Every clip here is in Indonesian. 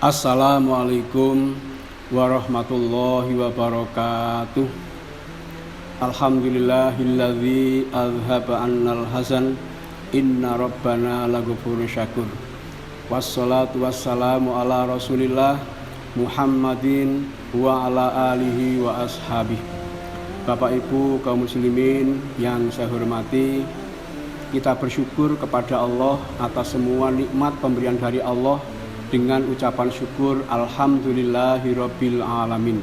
Assalamualaikum warahmatullahi wabarakatuh. Alhamdulillahilladzi azhaba annal hazan. Inna rabbana laghafurun syakur. Wassalatu wassalamu ala Rasulillah Muhammadin wa ala alihi wa ashabihi. Bapak Ibu kaum muslimin yang saya hormati, kita bersyukur kepada Allah atas semua nikmat pemberian dari Allah dengan ucapan syukur alhamdulillahirabbil alamin.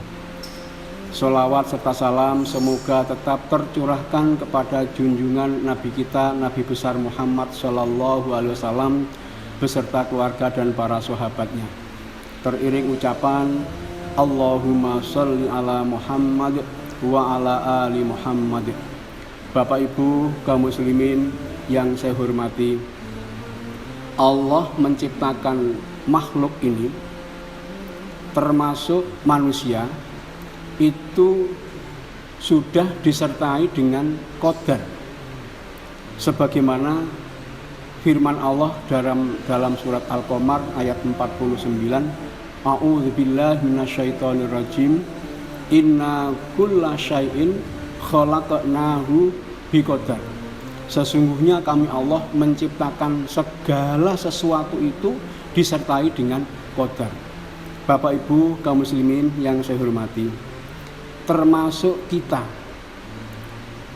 Sholawat serta salam semoga tetap tercurahkan kepada junjungan Nabi kita, Nabi besar Muhammad sallallahu alaihi wasallam beserta keluarga dan para sahabatnya. Teriring ucapan Allahumma sholli ala Muhammad wa ala ali Muhammad. Bapak Ibu kaum muslimin yang saya hormati, Allah menciptakan makhluk ini termasuk manusia itu sudah disertai dengan qadar, sebagaimana firman Allah dalam surat Al-Qamar ayat 49, A'udzubillahi minasyaitonirrajim, inna kulla syai'in khalaqnahu biqadar. Sesungguhnya kami Allah menciptakan segala sesuatu itu disertai dengan qadar. Bapak Ibu kaum muslimin yang saya hormati, termasuk kita,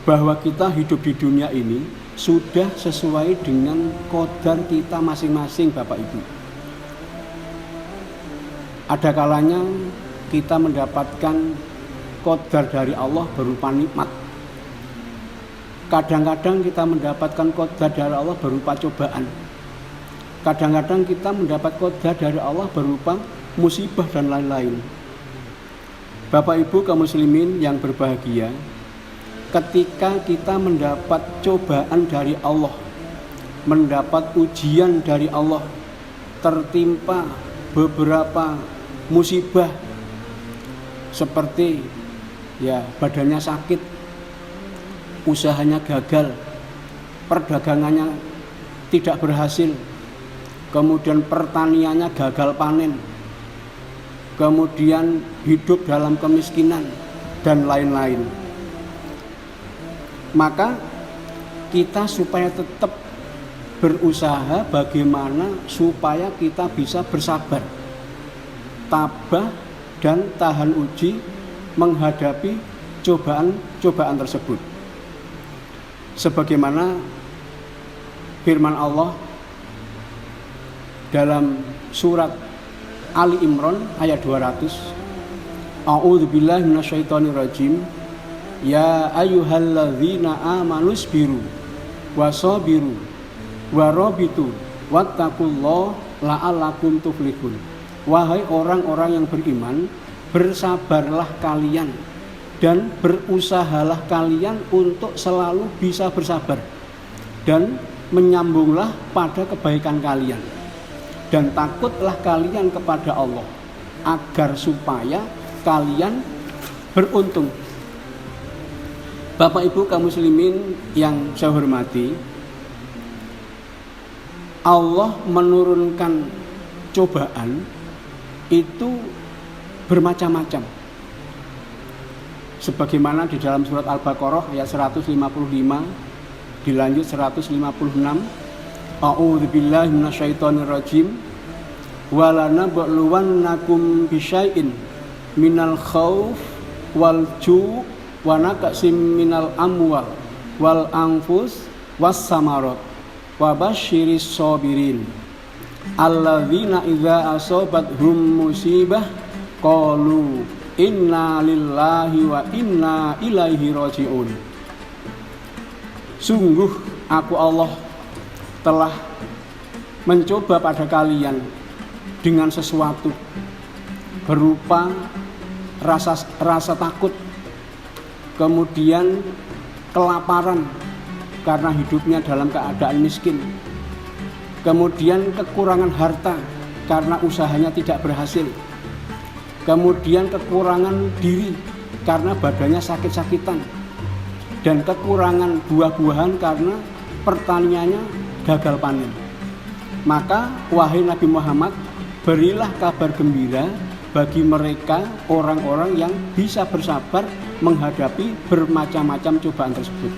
bahwa kita hidup di dunia ini sudah sesuai dengan qadar kita masing-masing. Bapak Ibu, ada kalanya kita mendapatkan qadar dari Allah berupa nikmat. Kadang-kadang kita mendapatkan qadar dari Allah berupa cobaan. Kadang-kadang kita mendapat qadar dari Allah berupa musibah dan lain-lain. Bapak Ibu kaum muslimin yang berbahagia, ketika kita mendapat cobaan dari Allah, mendapat ujian dari Allah, tertimpa beberapa musibah seperti badannya sakit, usahanya gagal, perdagangannya tidak berhasil, kemudian pertaniannya gagal panen, kemudian hidup dalam kemiskinan dan lain-lain. Maka kita supaya tetap berusaha bagaimana supaya kita bisa bersabar, tabah dan tahan uji menghadapi cobaan-cobaan tersebut. Sebagaimana firman Allah dalam surat Ali Imran ayat 200, A'udzubillahi minasyaitonirrajim, ya ayyuhalladzina amanu sabiru wasabiru warabitu wattaqullaha la'allakum tuflihun. Wahai orang-orang yang beriman, bersabarlah kalian dan berusahalah kalian untuk selalu bisa bersabar, dan menyambunglah pada kebaikan kalian, dan takutlah kalian kepada Allah agar supaya kalian beruntung. Bapak Ibu kaum muslimin yang saya hormati, Allah menurunkan cobaan itu bermacam-macam. Sebagaimana di dalam surat Al-Baqarah ayat 155 dilanjut 156, A'udzubillahi minasyaitonirrajim, walanabluwannakum bisyai'in minal khauf wal ju' wa naqsim minal amwal wal anfus was samarat wa basyiris sabirin alladzina idza asabathum musibah qalu inna lillahi wa inna ilaihi raji'un. Sungguh aku Allah telah mencoba pada kalian dengan sesuatu berupa rasa takut, kemudian kelaparan karena hidupnya dalam keadaan miskin, kemudian kekurangan harta karena usahanya tidak berhasil, kemudian kekurangan diri karena badannya sakit-sakitan, dan kekurangan buah-buahan karena pertaniannya gagal panen. Maka wahai Nabi Muhammad, berilah kabar gembira bagi mereka orang-orang yang bisa bersabar menghadapi bermacam-macam cobaan tersebut.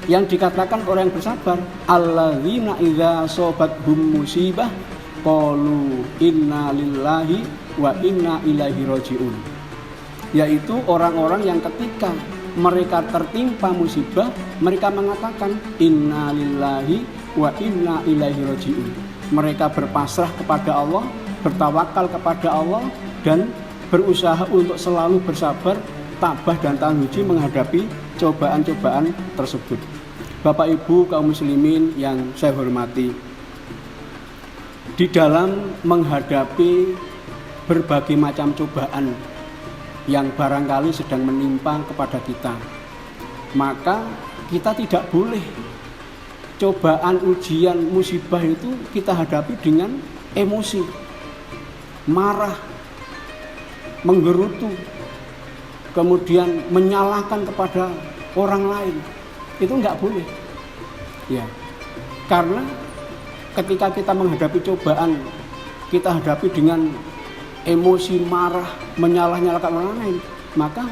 Yang dikatakan orang yang bersabar, alladzina idza asabathum musibah qalu inna lillahi wa inna ilaihi rajiun. Yaitu orang-orang yang ketika mereka tertimpa musibah, mereka mengatakan inna lillahi wa inna ilaihi rajiun. Mereka berpasrah kepada Allah, bertawakal kepada Allah, dan berusaha untuk selalu bersabar, tabah dan tahan uji menghadapi cobaan-cobaan tersebut. Bapak Ibu kaum muslimin yang saya hormati, di dalam menghadapi berbagai macam cobaan yang barangkali sedang menimpa kepada kita, maka kita tidak boleh cobaan, ujian, musibah itu kita hadapi dengan emosi, marah, menggerutu, kemudian menyalahkan kepada orang lain. Itu enggak boleh. Ya. Karena ketika kita menghadapi cobaan, kita hadapi dengan emosi, marah, menyalah-nyalahkan orang lain, maka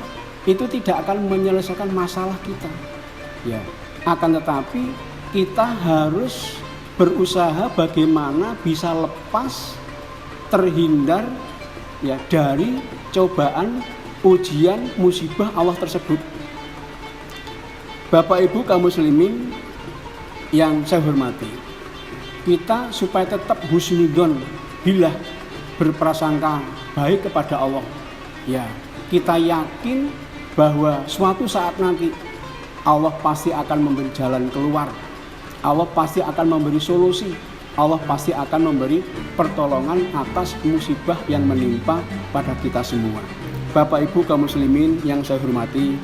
itu tidak akan menyelesaikan masalah kita. Ya. Akan tetapi kita harus berusaha bagaimana bisa lepas, terhindar ya dari cobaan, ujian, musibah Allah tersebut. Bapak Ibu kaum muslimin yang saya hormati, kita supaya tetap husnudon billah, berprasangka baik kepada Allah. Ya, kita yakin bahwa suatu saat nanti Allah pasti akan memberi jalan keluar. Allah pasti akan memberi solusi. Allah pasti akan memberi pertolongan atas musibah yang menimpa pada kita semua. Bapak Ibu kaum muslimin yang saya hormati,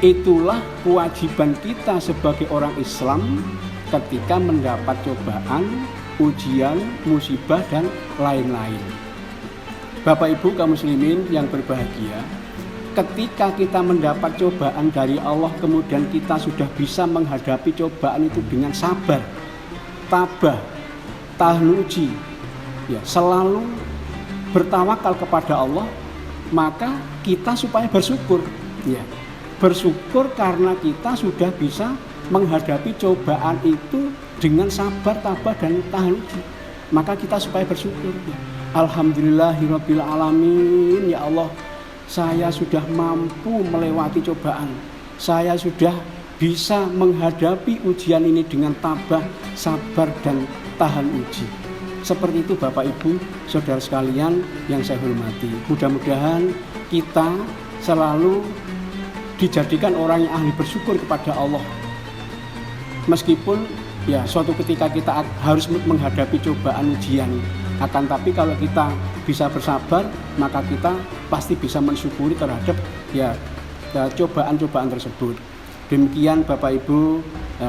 itulah kewajiban kita sebagai orang Islam ketika mendapat cobaan, ujian, musibah, dan lain-lain. Bapak Ibu kaum muslimin yang berbahagia, ketika kita mendapat cobaan dari Allah, kemudian kita sudah bisa menghadapi cobaan itu dengan sabar, tabah, tahan uji, ya, selalu bertawakal kepada Allah, maka kita supaya bersyukur, ya, bersyukur karena kita sudah bisa menghadapi cobaan itu dengan sabar, tabah, dan tahan uji. Maka kita supaya bersyukur, ya. Alhamdulillahirabbil alamin, ya Allah, saya sudah mampu melewati cobaan. Saya sudah bisa menghadapi ujian ini dengan tabah, sabar, dan tahan uji. Seperti itu Bapak Ibu, saudara sekalian yang saya hormati. Mudah-mudahan kita selalu dijadikan orang yang ahli bersyukur kepada Allah. Meskipun ya suatu ketika kita harus menghadapi cobaan, ujian, akan tapi kalau kita bisa bersabar, maka kita pasti bisa mensyukuri terhadap ya cobaan-cobaan tersebut. Demikian Bapak Ibu,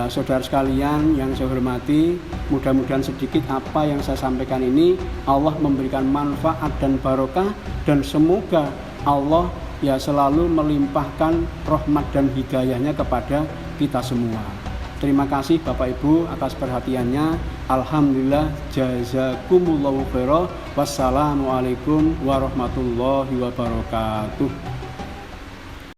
saudara sekalian yang saya hormati, mudah-mudahan sedikit apa yang saya sampaikan ini Allah memberikan manfaat dan barokah, dan semoga Allah ya selalu melimpahkan rahmat dan hidayahnya kepada kita semua. Terima kasih Bapak Ibu atas perhatiannya. Alhamdulillah, jazakumullahu khairan. Wassalamualaikum warahmatullahi wabarakatuh.